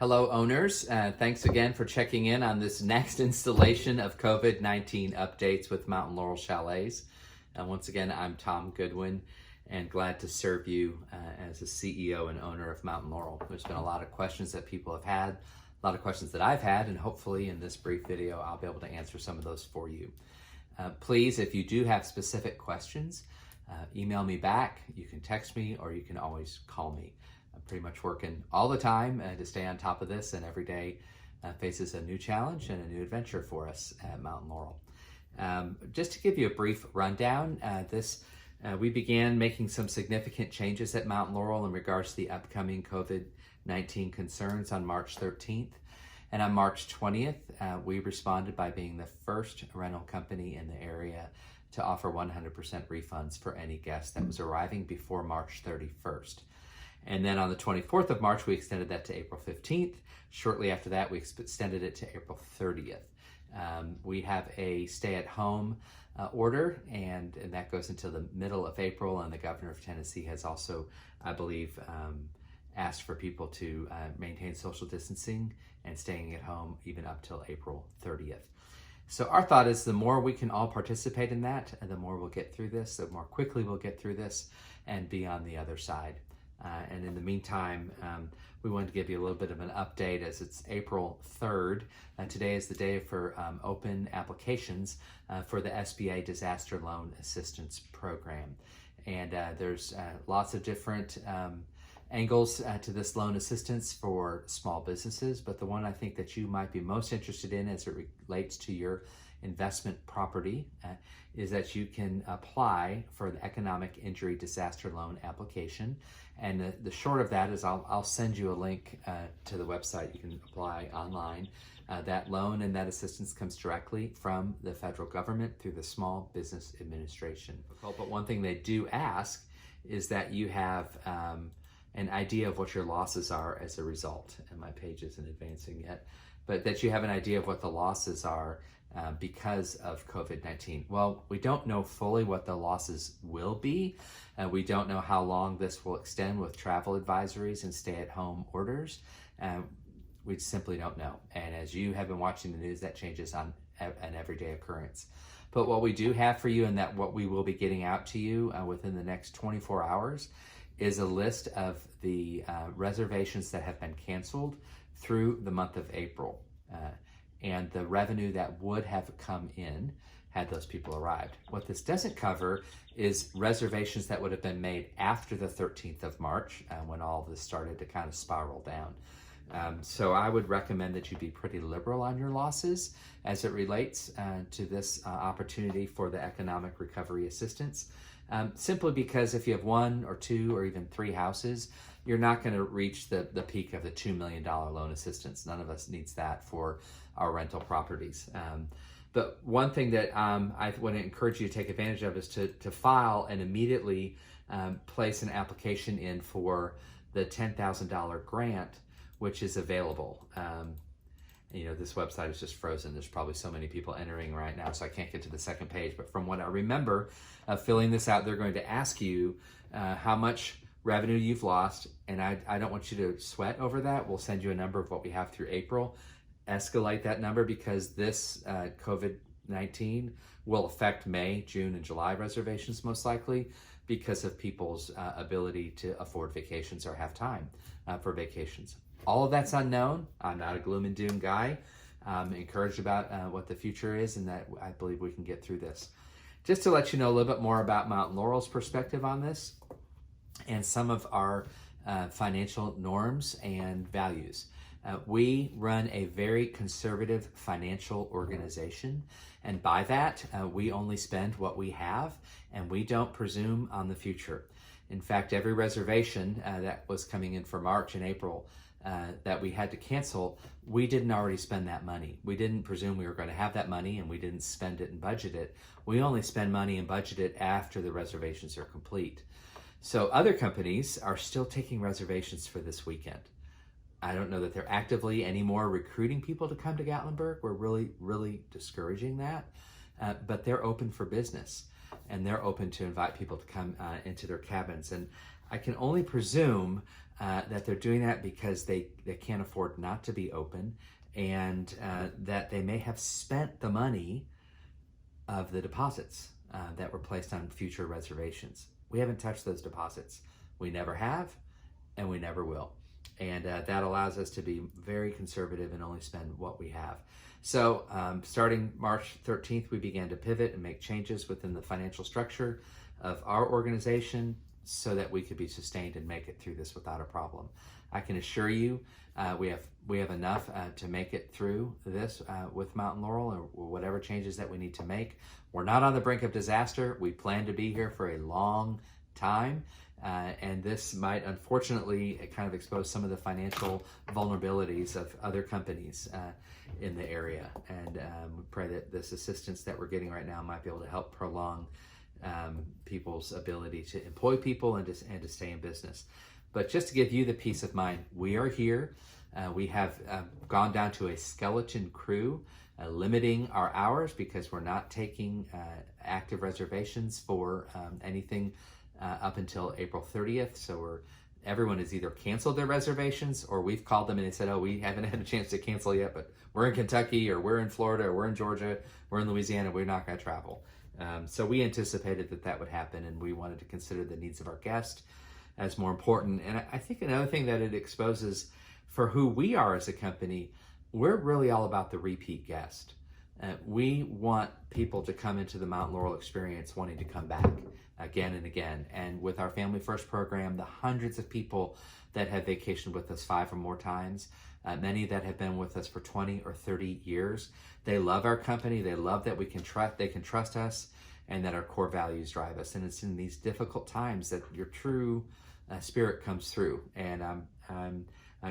Hello, owners. Thanks again for checking in on this next installation of COVID-19 updates with Mountain Laurel Chalets. Once again, I'm Tom Goodwin and glad to serve you as the CEO and owner of Mountain Laurel. There's been a lot of questions that people have had, a lot of questions that I've had, and hopefully in this brief video, I'll be able to answer some of those for you. Please, if you do have specific questions, email me back, you can text me, or you can always call me. I'm pretty much working all the time to stay on top of this, and every day faces a new challenge and a new adventure for us at Mountain Laurel. Just to give you a brief rundown, we began making some significant changes at Mountain Laurel in regards to the upcoming COVID-19 concerns on March 13th. And on March 20th, we responded by being the first rental company in the area to offer 100% refunds for any guest that was arriving before March 31st. And then on the 24th of March, we extended that to April 15th. Shortly after that, we extended it to April 30th. We have a stay-at-home order, and that goes until the middle of April, and the governor of Tennessee has also, I believe, asked for people to maintain social distancing and staying at home even up till April 30th. So our thought is the more we can all participate in that, the more we'll get through this, the more quickly we'll get through this and be on the other side. And in the meantime, we wanted to give you a little bit of an update as it's April 3rd. Today is the day for open applications for the SBA Disaster Loan Assistance Program. And there's lots of different angles to this loan assistance for small businesses, but the one I think that you might be most interested in as it relates to your investment property is that you can apply for the Economic Injury Disaster Loan application. And the short of that is I'll send you a link to the website. You can apply online. That loan and that assistance comes directly from the federal government through the Small Business Administration. But one thing they do ask is that you have an idea of what your losses are as a result. And my page isn't advancing yet, but that you have an idea of what the losses are because of COVID-19. Well, we don't know fully what the losses will be. We don't know how long this will extend with travel advisories and stay-at-home orders. We simply don't know. And as you have been watching the news, that changes on an everyday occurrence. But what we do have for you, and that what we will be getting out to you within the next 24 hours, is a list of the reservations that have been canceled through the month of April. And the revenue that would have come in had those people arrived. What this doesn't cover is reservations that would have been made after the 13th of March when all this started to kind of spiral down. So I would recommend that you be pretty liberal on your losses as it relates to this opportunity for the economic recovery assistance. Simply because if you have one or two or even three houses, you're not going to reach the peak of the $2 million loan assistance. None of us needs that for our rental properties. But one thing that I want to encourage you to take advantage of is to file and immediately place an application in for the $10,000 grant, which is available. You know, this website is just frozen. There's probably so many people entering right now, so I can't get to the second page. But from what I remember filling this out, they're going to ask you how much revenue you've lost. And I don't want you to sweat over that. We'll send you a number of what we have through April. Escalate that number because this COVID-19 will affect May, June, and July reservations most likely because of people's ability to afford vacations or have time for vacations. All of that's unknown. I'm not a gloom and doom guy. I'm encouraged about what the future is and that I believe we can get through this. Just to let you know a little bit more about Mountain Laurel's perspective on this and some of our financial norms and values. We run a very conservative financial organization, and by that, we only spend what we have, and we don't presume on the future. In fact, every reservation that was coming in for March and April that we had to cancel, we didn't already spend that money. We didn't presume we were going to have that money, and we didn't spend it and budget it. We only spend money and budget it after the reservations are complete. So other companies are still taking reservations for this weekend. I don't know that they're actively anymore recruiting people to come to Gatlinburg. We're really discouraging that, but they're open for business and they're open to invite people to come into their cabins. And I can only presume that they're doing that because they can't afford not to be open, and that they may have spent the money of the deposits that were placed on future reservations. We haven't touched those deposits. We never have, and we never will. And that allows us to be very conservative and only spend what we have. So starting March 13th, we began to pivot and make changes within the financial structure of our organization so that we could be sustained and make it through this without a problem. I can assure you we have enough to make it through this with Mountain Laurel, or whatever changes that we need to make. We're not on the brink of disaster. We plan to be here for a long time. And this might unfortunately kind of expose some of the financial vulnerabilities of other companies in the area. And we pray that this assistance that we're getting right now might be able to help prolong people's ability to employ people and to stay in business. But just to give you the peace of mind, we are here. We have gone down to a skeleton crew, limiting our hours because we're not taking active reservations for anything up until April 30th. So everyone has either canceled their reservations, or we've called them and they said, oh, we haven't had a chance to cancel yet, but we're in Kentucky, or we're in Florida, or we're in Georgia, we're in Louisiana, we're not going to travel. So we anticipated that would happen, and we wanted to consider the needs of our guests as more important. And I think another thing that it exposes for who we are as a company, we're really all about the repeat guest. We want people to come into the Mountain Laurel experience wanting to come back again and again. And with our Family First program, the hundreds of people that have vacationed with us 5 or more times, many that have been with us for 20 or 30 years, they love our company. They love that they can trust us, and that our core values drive us. And it's in these difficult times that your true spirit comes through. And I'm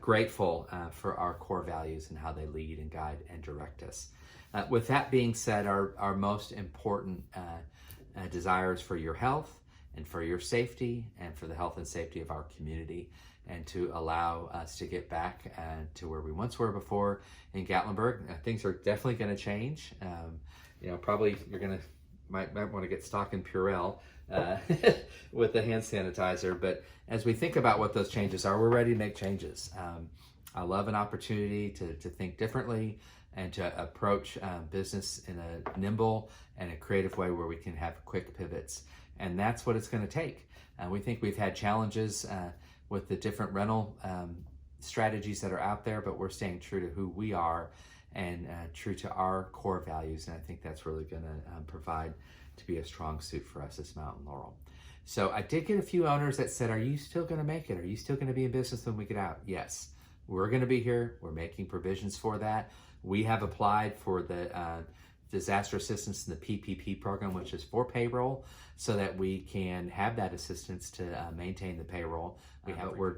grateful for our core values and how they lead and guide and direct us. With that being said, our most important desires for your health and for your safety and for the health and safety of our community, and to allow us to get back to where we once were before in Gatlinburg. Things are definitely going to change. Probably you're might want to get stock in Purell with the hand sanitizer. But as we think about what those changes are, we're ready to make changes. I love an opportunity to think differently and to approach business in a nimble and a creative way where we can have quick pivots. And that's what it's going to take. We think we've had challenges with the different rental strategies that are out there, but we're staying true to who we are and true to our core values. And I think that's really going to provide to be a strong suit for us as Mountain Laurel. So I did get a few owners that said, are you still going to make it? Are you still going to be in business when we get out? Yes, we're going to be here. We're making provisions for that. We have applied for the disaster assistance in the PPP program, which is for payroll, so that we can have that assistance to maintain the payroll. We're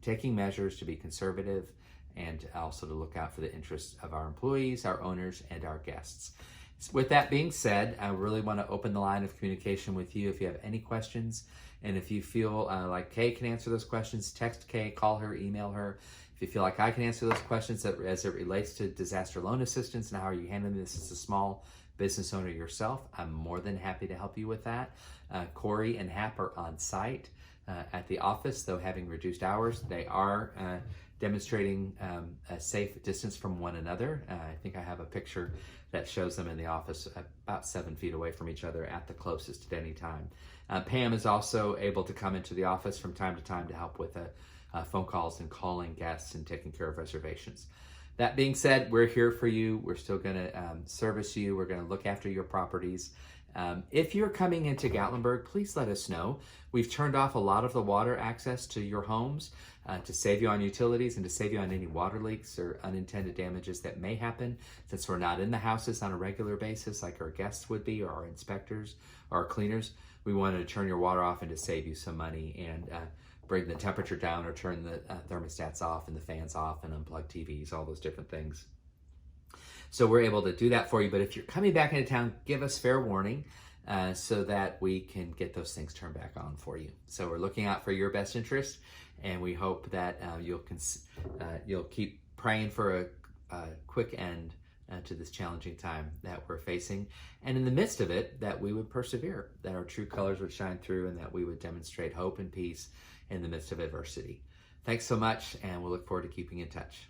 taking measures to be conservative and also to look out for the interests of our employees, our owners, and our guests. With that being said, I really want to open the line of communication with you if you have any questions. And if you feel like Kay can answer those questions, text Kay, call her, email her. If you feel like I can answer those questions as it relates to disaster loan assistance and how are you handling this as a small business owner yourself, I'm more than happy to help you with that. Corey and Hap are on site at the office, though having reduced hours. They are demonstrating a safe distance from one another. I think I have a picture that shows them in the office about 7 feet away from each other at the closest at any time. Pam is also able to come into the office from time to time to help with phone calls and calling guests and taking care of reservations. That being said, we're here for you. We're still going to service you. We're going to look after your properties. If you're coming into Gatlinburg, please let us know. We've turned off a lot of the water access to your homes to save you on utilities and to save you on any water leaks or unintended damages that may happen, since we're not in the houses on a regular basis like our guests would be, or our inspectors or our cleaners. We wanted to turn your water off and to save you some money and bring the temperature down or turn the thermostats off and the fans off and unplug TVs, all those different things. So we're able to do that for you. But if you're coming back into town, give us fair warning so that we can get those things turned back on for you. So we're looking out for your best interest, and we hope that you'll keep praying for a quick end to this challenging time that we're facing. And in the midst of it, that we would persevere, that our true colors would shine through, and that we would demonstrate hope and peace in the midst of adversity. Thanks so much, and we'll look forward to keeping in touch.